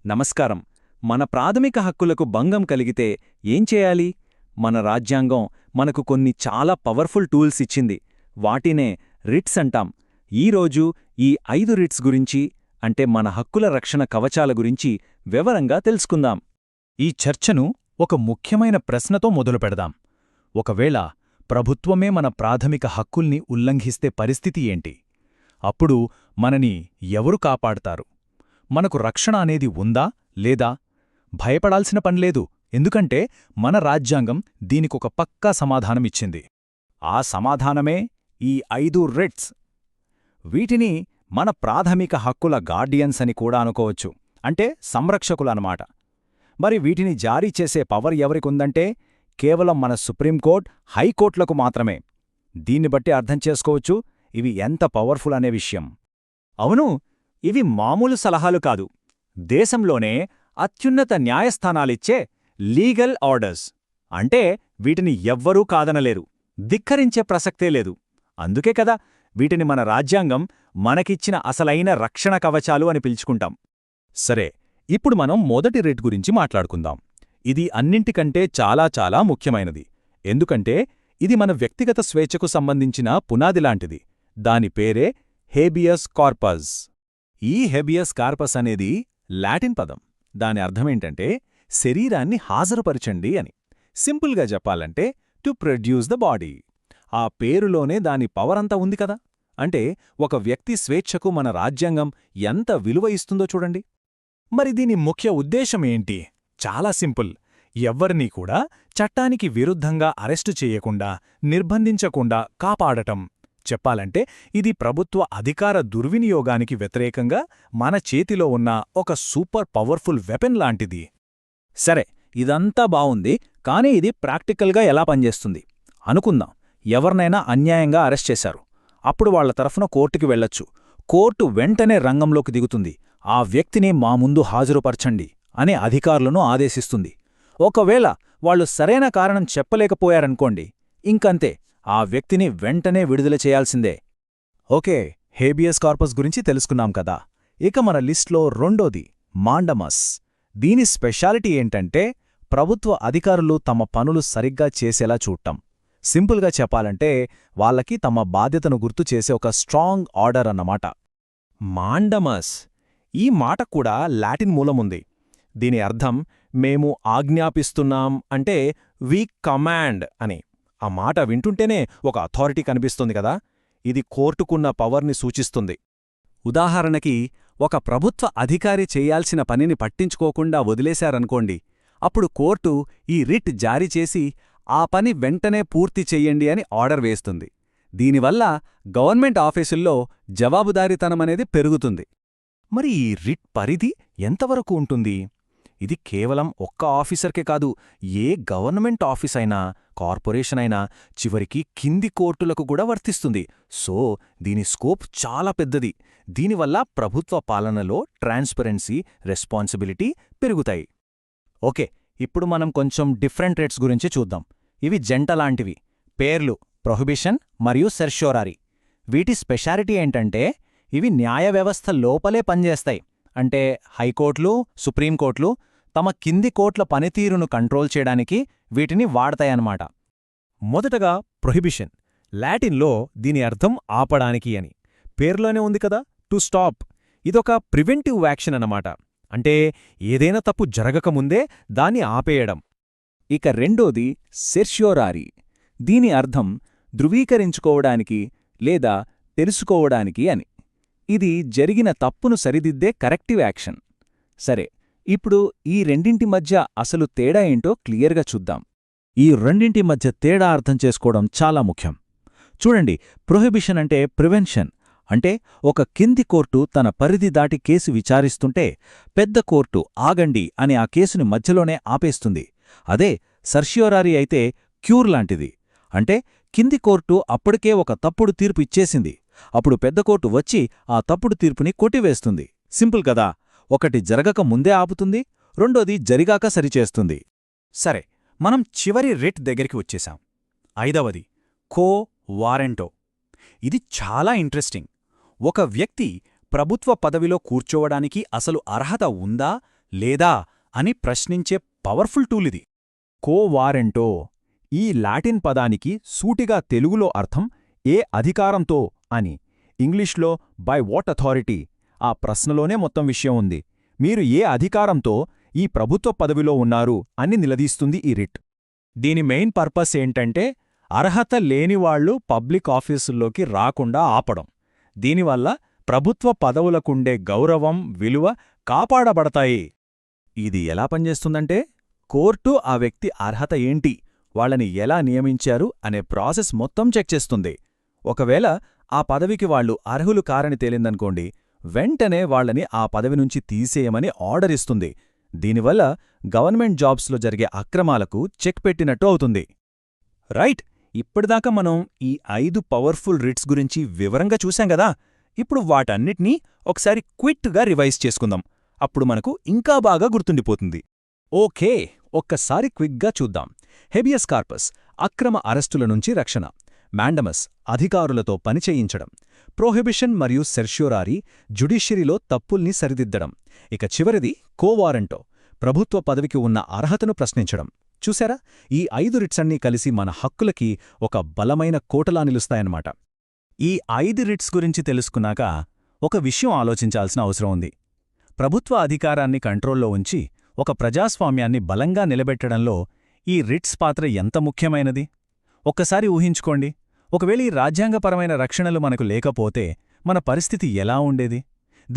నమస్కారం. మన ప్రాథమిక హక్కులకు భంగం కలిగితే ఏం చేయాలి? మన రాజ్యాంగం మనకు కొన్ని చాలా పవర్ఫుల్ టూల్స్ ఇచ్చింది. వాటినే రిట్స్ అంటాం. ఈరోజు ఈ 5 రిట్స్ గురించి, అంటే మన హక్కుల రక్షణ కవచాల గురించి వివరంగా తెలుసుకుందాం. ఈ చర్చను ఒక ముఖ్యమైన ప్రశ్నతో మొదలుపెడదాం. ఒకవేళ ప్రభుత్వమే మన ప్రాథమిక హక్కుల్ని ఉల్లంఘిస్తే పరిస్థితి ఏంటి? అప్పుడు మనని ఎవరు కాపాడతారు? మనకు రక్షణ అనేది ఉందా లేదా? భయపడాల్సిన పనిలేదు, ఎందుకంటే మన రాజ్యాంగం దీనికొక పక్కా సమాధానమిచ్చింది. ఆ సమాధానమే ఈ 5 రిట్స్. వీటిని మన ప్రాథమిక హక్కుల గార్డియన్స్ అని కూడా అనుకోవచ్చు, అంటే సంరక్షకులన్నమాట. మరి వీటిని జారీ చేసే పవర్ ఎవరికుందంటే కేవలం మన సుప్రీంకోర్టు, హైకోర్టులకు మాత్రమే. దీన్ని బట్టి అర్థం చేసుకోవచ్చు ఇవి ఎంత పవర్ఫుల్ అనే విషయం. అవును, ఇవి మామూలు సలహాలు కాదు. దేశంలోనే అత్యున్నత న్యాయస్థానాలిచ్చే లీగల్ ఆర్డర్స్. అంటే వీటిని ఎవ్వరూ కాదనలేరు, ధిక్కరించే ప్రసక్తే లేదు. అందుకే కదా వీటిని మన రాజ్యాంగం మనకిచ్చిన అసలైన రక్షణ కవచాలు అని పిలుచుకుంటాం. సరే, ఇప్పుడు మనం మొదటి రిట్ గురించి మాట్లాడుకుందాం. ఇది అన్నింటికంటే చాలా చాలా ముఖ్యమైనది. ఎందుకంటే ఇది మన వ్యక్తిగత స్వేచ్ఛకు సంబంధించిన పునాదిలాంటిది. దాని పేరే హేబియస్ కార్పస్. ఈ హెబియస్ కార్పస్ అనేది లాటిన్ పదం. దాని అర్థమేంటంటే శరీరాన్ని హాజరుపరచండి అని. సింపుల్గా చెప్పాలంటే టు ప్రొడ్యూస్ ద బాడీ. ఆ పేరులోనే దాని పవరంతా ఉంది కదా. అంటే ఒక వ్యక్తి స్వేచ్ఛకు మన రాజ్యాంగం ఎంత విలువ ఇస్తుందో చూడండి. మరి దీని ముఖ్య ఉద్దేశమేంటి? చాలా సింపుల్. ఎవ్వరినీ కూడా చట్టానికి విరుద్ధంగా అరెస్టు చేయకుండా, నిర్బంధించకుండా కాపాడటం. చెప్పాలంటే ఇది ప్రభుత్వ అధికార దుర్వినియోగానికి వ్యతిరేకంగా మన చేతిలో ఉన్న ఒక సూపర్ పవర్ఫుల్ వెపన్ లాంటిది. సరే, ఇదంతా బావుంది, కానీ ఇది ప్రాక్టికల్గా ఎలా పనిచేస్తుంది? అనుకుందాం, ఎవరినైనా అన్యాయంగా అరెస్ట్ చేశారు. అప్పుడు వాళ్ల తరఫున కోర్టుకి వెళ్లొచ్చు. కోర్టు వెంటనే రంగంలోకి దిగుతుంది. ఆ వ్యక్తిని మా ముందు హాజరుపరచండి అని అధికారులను ఆదేశిస్తుంది. ఒకవేళ వాళ్లు సరైన కారణం చెప్పలేకపోయారనుకోండి, ఇంకంతే, ఆ వ్యక్తిని వెంటనే విడుదల చేయాల్సిందే. ఓకే, హేబియస్ కార్పస్ గురించి తెలుసుకున్నాం కదా. ఇక మన లిస్ట్లో రెండోది మాండమస్. దీని స్పెషాలిటీ ఏంటంటే ప్రభుత్వ అధికారులు తమ పనులు సరిగ్గా చేసేలా చూడటం. సింపుల్గా చెప్పాలంటే వాళ్ళకి తమ బాధ్యతను గుర్తు చేసే ఒక స్ట్రాంగ్ ఆర్డర్ అన్నమాట. మాండమస్, ఈ మాట కూడా లాటిన్ మూలముంది. దీని అర్థం మేము ఆజ్ఞాపిస్తున్నాం, అంటే వి కమాండ్ అని. ఆ మాట వింటుంటేనే ఒక అథారిటీ కనిపిస్తుంది కదా. ఇది కోర్టుకున్న పవర్ని సూచిస్తుంది. ఉదాహరణకి, ఒక ప్రభుత్వ అధికారి చేయాల్సిన పనిని పట్టించుకోకుండా వదిలేశారనుకోండి, అప్పుడు కోర్టు ఈ రిట్ జారీ చేసి ఆ పని వెంటనే పూర్తి చెయ్యండి అని ఆర్డర్ వేస్తుంది. దీనివల్ల గవర్నమెంట్ ఆఫీసుల్లో జవాబుదారీతనమనేది పెరుగుతుంది. మరి ఈ రిట్ పరిధి ఎంతవరకు ఉంటుంది? ఇది కేవలం ఒక్క ఆఫీసర్కే కాదు, ఏ గవర్నమెంట్ ఆఫీస్ అయినా, కార్పొరేషన్ అయినా, చివరికి కింది కోర్టులకు కూడా వర్తిస్తుంది. సో దీని స్కోప్ చాలా పెద్దది. దీనివల్ల ప్రభుత్వ పాలనలో ట్రాన్స్పరెన్సీ, రెస్పాన్సిబిలిటీ పెరుగుతాయి. ఓకే, ఇప్పుడు మనం కొంచెం డిఫరెంట్ రిట్స్ గురించి చూద్దాం. ఇవి జంటలాంటివి. పేర్లు ప్రొహిబిషన్ మరియు సెర్ష్యోరారీ. వీటి స్పెషాలిటీ ఏంటంటే ఇవి న్యాయ వ్యవస్థ లోపలే పనిచేస్తాయి. అంటే హైకోర్టులు, సుప్రీంకోర్టులు తమ కింది కోర్టుల పనితీరును కంట్రోల్ చేయడానికి వీటిని వాడతాయన్నమాట. మొదటగా ప్రొహిబిషన్. లాటిన్లో దీని అర్థం ఆపడానికి అని. పేర్లోనే ఉంది కదా, టు స్టాప్. ఇదొక ప్రివెంటివ్ యాక్షన్ అన్నమాట. అంటే ఏదైనా తప్పు జరగకముందే దాన్ని ఆపేయడం. ఇక రెండోది సెర్ష్యోరారీ. దీని అర్థం ధృవీకరించుకోవడానికి లేదా తెలుసుకోవడానికి అని. ఇది జరిగిన తప్పును సరిదిద్దే కరెక్టివ్ యాక్షన్. సరే, ఇప్పుడు ఈ రెండింటి మధ్య అసలు తేడా ఏంటో క్లియర్గా చూద్దాం. ఈ రెండింటి మధ్య తేడా అర్థం చేసుకోవడం చాలా ముఖ్యం. చూడండి, ప్రొహిబిషన్ అంటే ప్రివెన్షన్. అంటే ఒక కింది కోర్టు తన పరిధి దాటి కేసు విచారిస్తుంటే పెద్ద కోర్టు ఆగండి అని ఆ కేసుని మధ్యలోనే ఆపేస్తుంది. అదే సెర్ష్యోరారీ అయితే క్యూర్ లాంటిది. అంటే కింది కోర్టు అప్పటికే ఒక తప్పుడు తీర్పు ఇచ్చేసింది. అప్పుడు పెద్ద కోర్టు వచ్చి ఆ తప్పుడు తీర్పుని కొట్టివేస్తుంది. సింపుల్ కదా. ఒకటి జరగక ముందే ఆపుతుంది, రెండోది జరిగాక సరిచేస్తుంది. సరే, మనం చివరి రిట్ దగ్గరికి వచ్చేశాం. 5వది కో వారెంటో. ఇది చాలా ఇంట్రెస్టింగ్. ఒక వ్యక్తి ప్రభుత్వ పదవిలో కూర్చోవడానికి అసలు అర్హత ఉందా లేదా అని ప్రశ్నించే పవర్ఫుల్ టూల్ ఇది. కో వారెంటో ఈ లాటిన్ పదానికి సూటిగా తెలుగులో అర్థం ఏ అధికారంతో అని. ఇంగ్లీష్లో బై వాట్ అథారిటీ. ఆ ప్రశ్నలోనే మొత్తం విషయం ఉంది. మీరు ఏ అధికారంతో ఈ ప్రభుత్వ పదవిలో ఉన్నారు అని నిలదీస్తుంది ఈ రిట్. దీని మెయిన్ పర్పస్ ఏంటంటే అర్హత లేనివాళ్లు పబ్లిక్ ఆఫీసుల్లోకి రాకుండా ఆపడం. దీనివల్ల ప్రభుత్వ పదవులకుండే గౌరవం, విలువ కాపాడబడతాయి. ఇది ఎలా పనిచేస్తుందంటే కోర్టు ఆ వ్యక్తి అర్హత ఏంటి, వాళ్ళని ఎలా నియమించారు అనే ప్రాసెస్ మొత్తం చెక్ చేస్తుంది. ఒకవేళ ఆ పదవికి వాళ్లు అర్హులు కారని తేలిందనుకోండి, వెంటనే వాళ్లని ఆ పదవి నుంచి తీసేయమని ఆర్డర్ ఇస్తుంది. దీనివల్ల గవర్నమెంట్ జాబ్స్లో జరిగే అక్రమాలకు చెక్ పెట్టినట్టు అవుతుంది. రైట్. ఇప్పటిదాకా మనం ఈ 5 పవర్ఫుల్ రిట్స్ గురించి వివరంగా చూశాం గదా. ఇప్పుడు వాటన్నిటినీ ఒకసారి క్విక్గా రివైజ్ చేసుకుందాం. అప్పుడు మనకు ఇంకా బాగా గుర్తుండిపోతుంది. ఓకే, ఒక్కసారి క్విక్గా చూద్దాం. హెబియస్ కార్పస్ అక్రమ అరెస్టుల నుంచి రక్షణ. మాండమస్ అధికారులతో పనిచేయించడం. ప్రొహిబిషన్ మరియు సెర్ష్యోరారీ జ్యుడిషియరీలో తప్పుల్ని సరిదిద్దడం. ఇక చివరిది కోవారంటో ప్రభుత్వ పదవికి ఉన్న అర్హతను ప్రశ్నించడం. చూశారా, ఈ 5 రిట్సన్నీ కలిసి మన హక్కులకి ఒక బలమైన కోటలా నిలుస్తాయన్నమాట. ఈ 5 రిట్స్ గురించి తెలుసుకున్నాక ఒక విషయం ఆలోచించాల్సిన అవసరం ఉంది. ప్రభుత్వ అధికారాన్ని కంట్రోల్లో ఉంచి ఒక ప్రజాస్వామ్యాన్ని బలంగా నిలబెట్టడంలో ఈ రిట్స్ పాత్ర ఎంత ముఖ్యమైనది ఒక్కసారి ఊహించుకోండి. ఒకవేళ ఈ రాజ్యాంగపరమైన రక్షణలు మనకు లేకపోతే మన పరిస్థితి ఎలా ఉండేది?